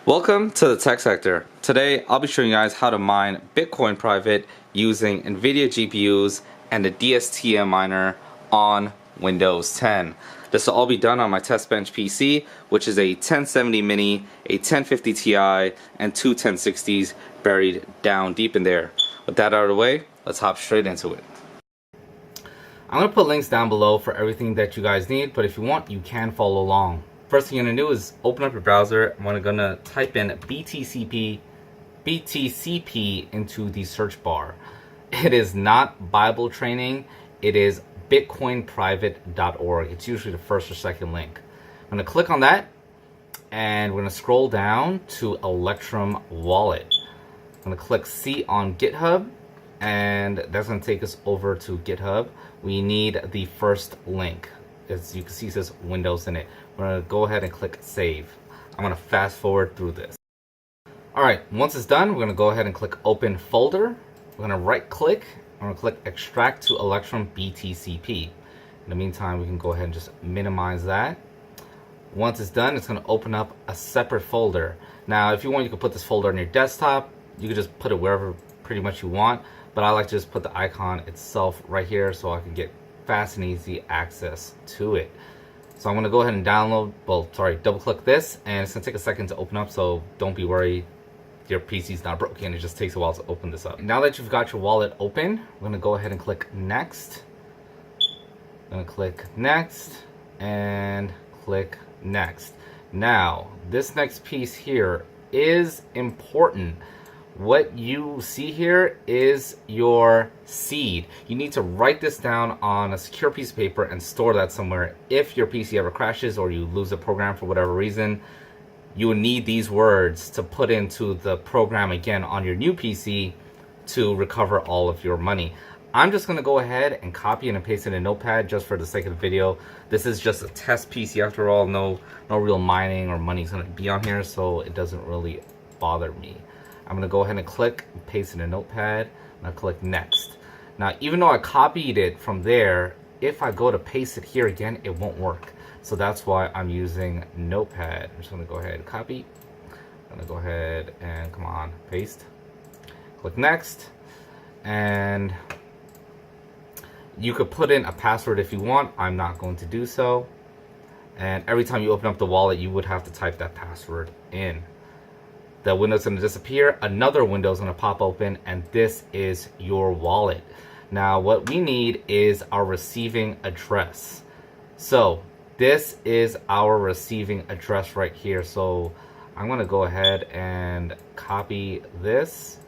Welcome to the tech sector. Today I'll be showing you guys how to mine Bitcoin Private using NVIDIA GPUs and a DSTM miner on Windows 10. This will all be done on my test bench PC, which is a 1070 mini, a 1050 Ti, and two 1060s buried down deep in there. With that out of the way, let's hop straight into it. I'm going to put links down below for everything that you guys need, but if you want, you can follow along. First thing you're going to do is open up your browser. I'm going to type in BTCP into the search bar. It is not Bible training. It is bitcoinprivate.org. It's usually the first or second link. I'm going to click on that, and we're going to scroll down to Electrum Wallet. I'm going to click C on GitHub, and that's going to take us over to GitHub. We need the first link. As you can see, it says Windows in it. We're going to go ahead and click Save. I'm going to fast forward through this. Alright, once it's done, we're going to go ahead and click Open Folder. We're going to right click. I'm going to click Extract to Electrum BTCP. In the meantime, we can go ahead and just minimize that. Once it's done, it's going to open up a separate folder. Now, if you want, you can put this folder on your desktop. You can just put it wherever pretty much you want. But I like to just put the icon itself right here so I can get fast and easy access to it. So I'm going to go ahead and double click this, and it's going to take a second to open up, so don't be worried. Your PC's not broken, it just takes a while to open this up. Now that you've got your wallet open, we're going to go ahead and click Next. I'm going to click Next and click Next. Now, this next piece here is important. What you see here is your seed. You need to write this down on a secure piece of paper and store that somewhere. If your PC ever crashes or you lose a program for whatever reason, you will need these words to put into the program again on your new PC to recover all of your money. I'm just going to go ahead and copy and paste it in Notepad just for the sake of the video. This is just a test PC after all. No real mining or money is going to be on here, so it doesn't really bother me. I'm going to go ahead and click and paste in a Notepad. I'm going to click Next. Now, even though I copied it from there, if I go to paste it here again, it won't work. So that's why I'm using Notepad. I'm just going to go ahead and copy. I'm going to go ahead and, come on, paste. Click Next. And you could put in a password if you want. I'm not going to do so. And every time you open up the wallet, you would have to type that password in. The window's going to disappear, another window's going to pop open, and this is your wallet. Now, what we need is our receiving address. So, this is our receiving address right here. So, I'm going to go ahead and copy this.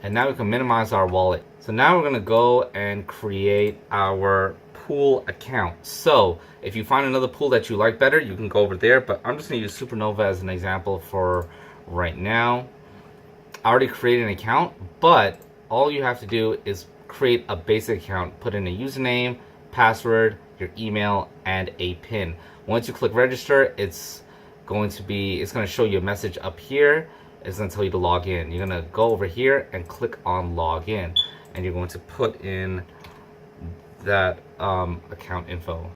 And now we can minimize our wallet. So, now we're going to go and create our pool account. So, if you find another pool that you like better, you can go over there. But I'm just going to use Supernova as an example for right now. I already created an account, but all you have to do is create a basic account, put in a username, password, your email, and a PIN. Once you click register, it's going to show you a message up here. It's going to tell you to log in. You're going to go over here and click on log in, and you're going to put in that account info.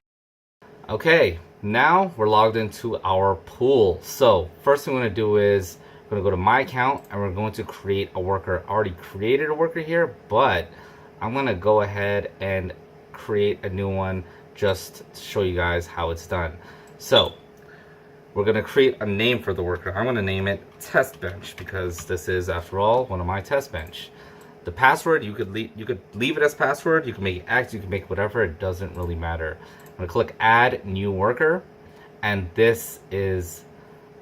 Okay, now we're logged into our pool. So first thing we're going to do is we're going to go to my account, and we're going to create a worker. I already created a worker here, but I'm going to go ahead and create a new one just to show you guys how it's done. So we're going to create a name for the worker. I'm going to name it Test Bench because this is, after all, one of my test bench. The password, you could leave it as password. You can make it X, you can make whatever. It doesn't really matter. I'm going to click Add New Worker, and this is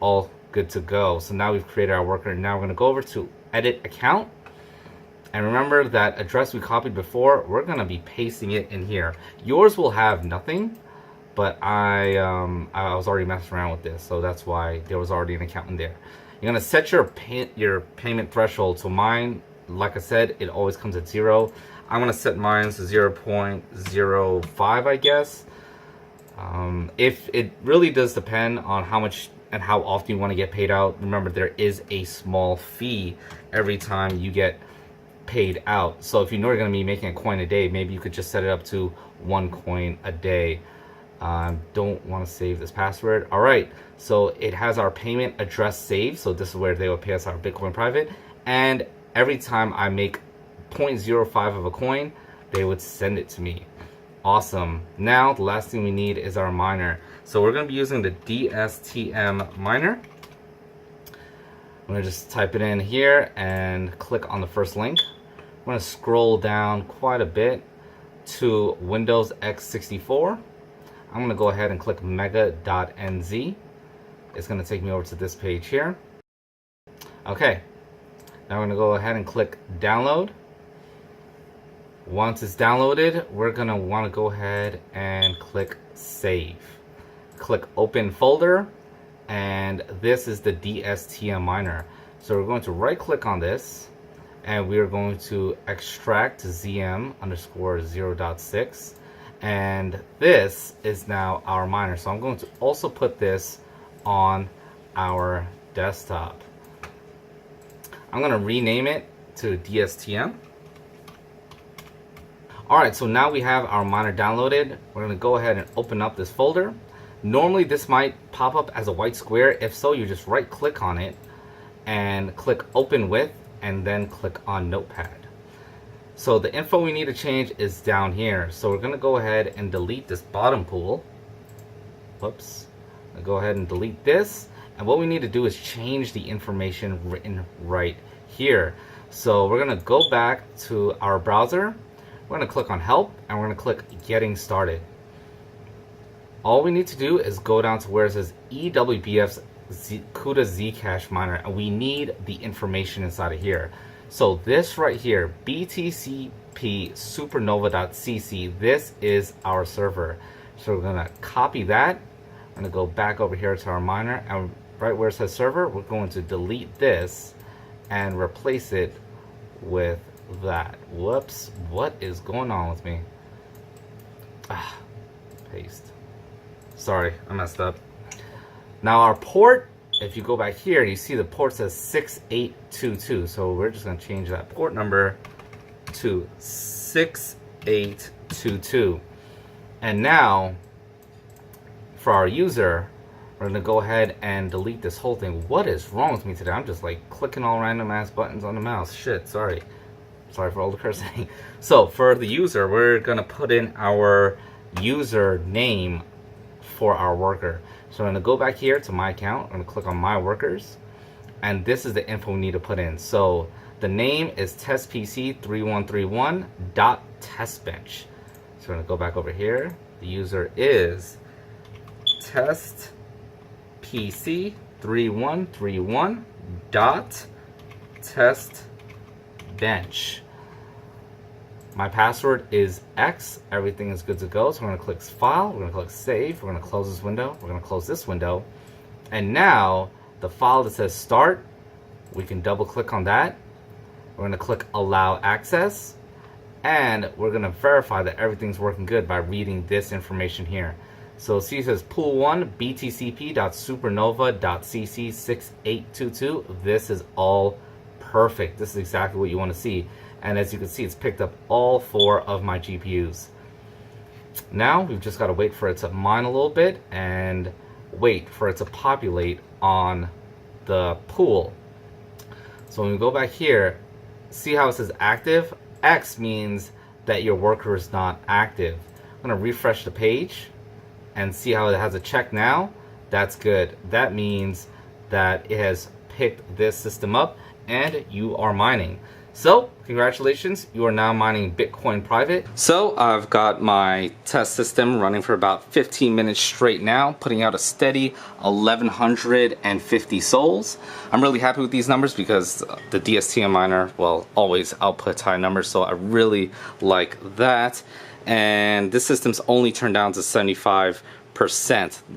all good to go. So now we've created our worker. Now we're going to go over to Edit Account, and remember that address we copied before, we're going to be pasting it in here. Yours will have nothing, but I was already messing around with this, so that's why there was already an account in there. You're going to set your payment threshold. So mine, like I said, it always comes at 0. I'm going to set mine to 0.05, I guess. If it really does depend on how much and how often you want to get paid out. Remember, there is a small fee every time you get paid out. So if you know you're going to be making a coin a day, maybe you could just set it up to 1 coin a day. Don't want to save this password. All right, so it has our payment address saved. So this is where they will pay us our Bitcoin private. And every time I make 0.05 of a coin, they would send it to me. Awesome. Now the last thing we need is our miner. So we're going to be using the DSTM miner. I'm going to just type it in here and click on the first link. I'm going to scroll down quite a bit to Windows x64. I'm going to go ahead and click mega.nz. It's going to take me over to this page here. Okay, now we're going to go ahead and click download. Once it's downloaded, we're going to want to go ahead and click save. Click open folder, and this is the DSTM miner. So we're going to right click on this, and we are going to extract ZM_0.6, and this is now our miner. So I'm going to also put this on our desktop. I'm going to rename it to DSTM. Alright, so now we have our miner downloaded. We're going to go ahead and open up this folder. Normally this might pop up as a white square. If so, you just right click on it and click open with, and then click on notepad. So the info we need to change is down here. So we're going to go ahead and delete this bottom pool. Whoops. I'll go ahead and delete this. And what we need to do is change the information written right here. So we're going to go back to our browser. We're going to click on help, and we're going to click getting started. All we need to do is go down to where it says EWBF's CUDA Zcash miner, and we need the information inside of here. So this right here, BTCP suprnova.cc, this is our server. So we're going to copy that. I'm going to go back over here to our miner, and right where it says server, we're going to delete this and replace it with that. Whoops, what is going on with me? Paste. Sorry, I messed up. Now our port, if you go back here, you see the port says 6822. So we're just going to change that port number to 6822. And now, for our user, we're going to go ahead and delete this whole thing. What is wrong with me today? I'm just like clicking all random ass buttons on the mouse. Shit, sorry. Sorry for all the cursing. So for the user, we're going to put in our user name for our worker. So I'm going to go back here to my account. I'm going to click on my workers, and this is the info we need to put in. So the name is testpc3131.testbench. So we're going to go back over here. The user is testpc3131.testbench. My password is X. Everything is good to go. So we're going to click File. We're going to click Save. We're going to close this window. We're going to close this window. And now the file that says Start, we can double click on that. We're going to click Allow Access. And we're going to verify that everything's working good by reading this information here. So see, it says Pool 1 BTCP.supernova.cc6822. This is all perfect. This is exactly what you want to see. And as you can see, it's picked up all 4 of my GPUs. Now we've just got to wait for it to mine a little bit and wait for it to populate on the pool. So when we go back here, see how it says active? X means that your worker is not active. I'm going to refresh the page and see how it has a check now. That's good. That means that it has picked this system up and you are mining. So, congratulations, you are now mining Bitcoin Private. So, I've got my test system running for about 15 minutes straight now, putting out a steady 1,150 souls. I'm really happy with these numbers because the DSTM miner, well, always outputs high numbers, so I really like that. And this system's only turned down to 75%.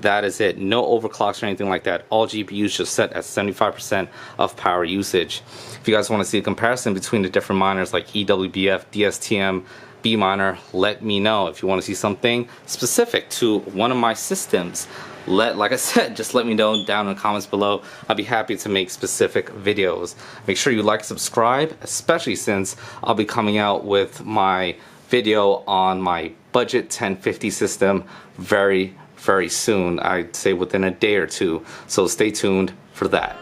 That is it. No overclocks or anything like that. All GPUs just set at 75% of power usage. If you guys want to see a comparison between the different miners like EWBF, DSTM, B miner, let me know. If you want to see something specific to one of my systems, like I said, just let me know down in the comments below. I'll be happy to make specific videos. Make sure you like, subscribe, especially since I'll be coming out with my video on my budget 1050 system very soon. I'd say within a day or two, so stay tuned for that.